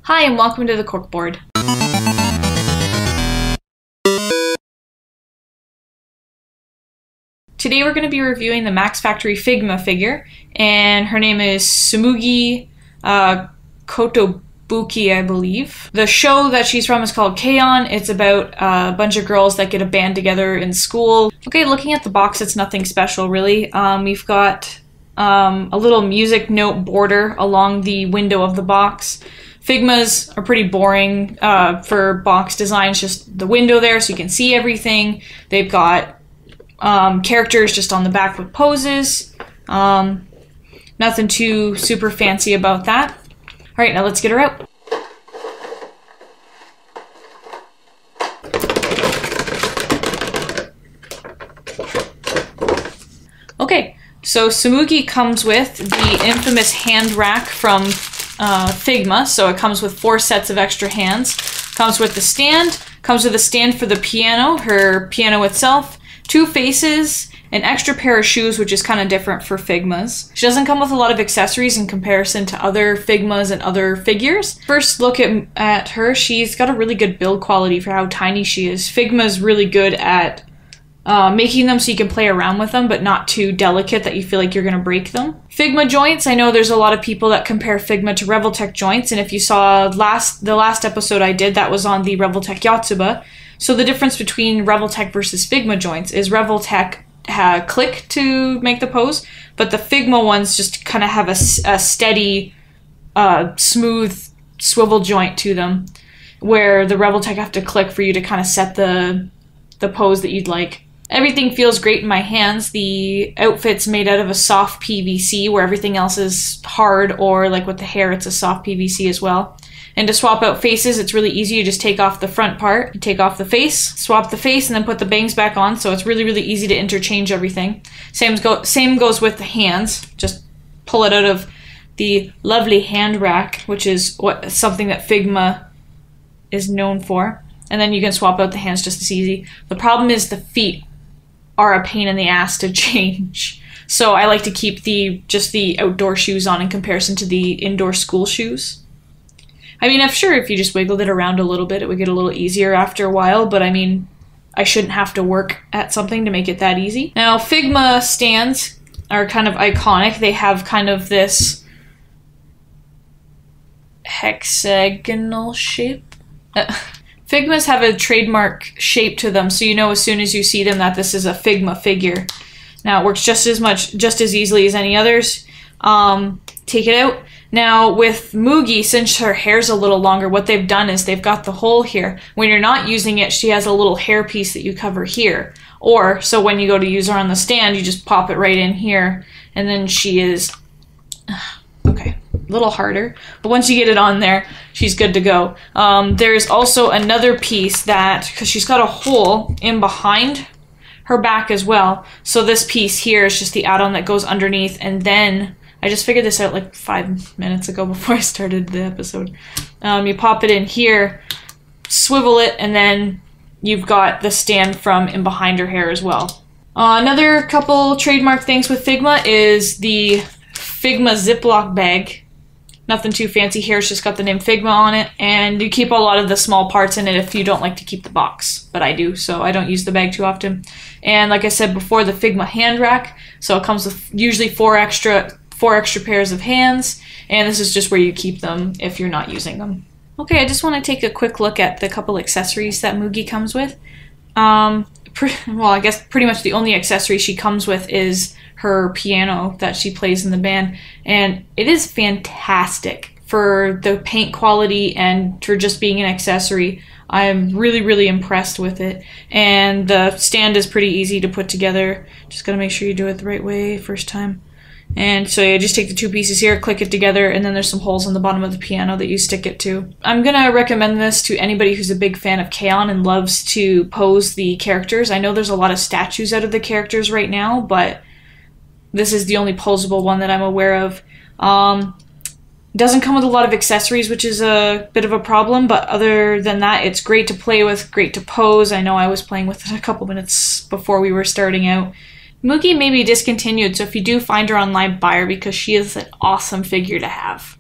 Hi and welcome to the Corkboard. Today we're going to be reviewing the Max Factory Figma figure, and her name is Tsumugi Kotobuki, I believe. The show that she's from is called K-On! It's about a bunch of girls that get a band together in school. Okay, looking at the box, it's nothing special really. We've got a little music note border along the window of the box. Figmas are pretty boring for box designs, just the window there so you can see everything. They've got characters just on the back with poses. Nothing too super fancy about that. Alright, now let's get her out. Okay, so Tsumugi comes with the infamous hand rack from Figma, so it comes with 4 sets of extra hands. Comes with the stand, comes with a stand for the piano, her piano itself, 2 faces, an extra pair of shoes, which is kind of different for Figmas. She doesn't come with a lot of accessories in comparison to other Figmas and other figures. First look at her, she's got a really good build quality for how tiny she is. Figma's really good at making them so you can play around with them, but not too delicate that you feel like you're going to break them. Figma joints, I know there's a lot of people that compare Figma to Revoltech joints, and if you saw the last episode I did, that was on the Revoltech Yotsuba. So the difference between Revoltech versus Figma joints is Revoltech click to make the pose, but the Figma ones just kind of have a steady, smooth swivel joint to them, where the Revoltech have to click for you to kind of set the pose that you'd like. Everything feels great in my hands. The outfit's made out of a soft PVC, where everything else is hard, or like with the hair, it's a soft PVC as well. And to swap out faces, it's really easy. You just take off the front part, you take off the face, swap the face, and then put the bangs back on, so it's really, really easy to interchange everything. Same goes with the hands. Just pull it out of the lovely hand rack, which is something that Figma is known for. And then you can swap out the hands just as easy. The problem is the feet are a pain in the ass to change. So I like to keep just the outdoor shoes on in comparison to the indoor school shoes. I mean, I'm sure if you just wiggled it around a little bit, it would get a little easier after a while, but I mean, I shouldn't have to work at something to make it that easy. Now, Figma stands are kind of iconic. They have kind of this hexagonal shape. Figmas have a trademark shape to them, so you know as soon as you see them that this is a Figma figure. Now, it works just as easily as any others. Take it out. Now, with Mugi, since her hair's a little longer, what they've done is they've got the hole here. When you're not using it, she has a little hair piece that you cover here. Or, so when you go to use her on the stand, you just pop it right in here, and then she is... okay, a little harder. But once you get it on there, she's good to go. There's also another piece that, because she's got a hole in behind her back as well, so this piece here is just the add-on that goes underneath, and then... I just figured this out like 5 minutes ago before I started the episode. You pop it in here, swivel it, and then you've got the stand from in behind her hair as well. Another couple trademark things with Figma is the Figma Ziploc bag. Nothing too fancy here, it's just got the name Figma on it, and you keep a lot of the small parts in it if you don't like to keep the box, but I do, so I don't use the bag too often. And like I said before, the Figma hand rack, so it comes with usually 4 extra pairs of hands, and this is just where you keep them if you're not using them. Okay, I just want to take a quick look at the couple accessories that Mugi comes with. Well, I guess pretty much the only accessory she comes with is her piano that she plays in the band, and it is fantastic for the paint quality and for just being an accessory. I'm really, really impressed with it, and the stand is pretty easy to put together. Just gotta make sure you do it the right way first time. And so you just take the 2 pieces here, click it together, and then there's some holes on the bottom of the piano that you stick it to. I'm gonna recommend this to anybody who's a big fan of K-On! And loves to pose the characters. I know there's a lot of statues out of the characters right now, but this is the only posable one that I'm aware of. Doesn't come with a lot of accessories, which is a bit of a problem, but other than that, it's great to play with, great to pose. I know I was playing with it a couple minutes before we were starting out. Mugi may be discontinued, so if you do find her online, buy her because she is an awesome figure to have.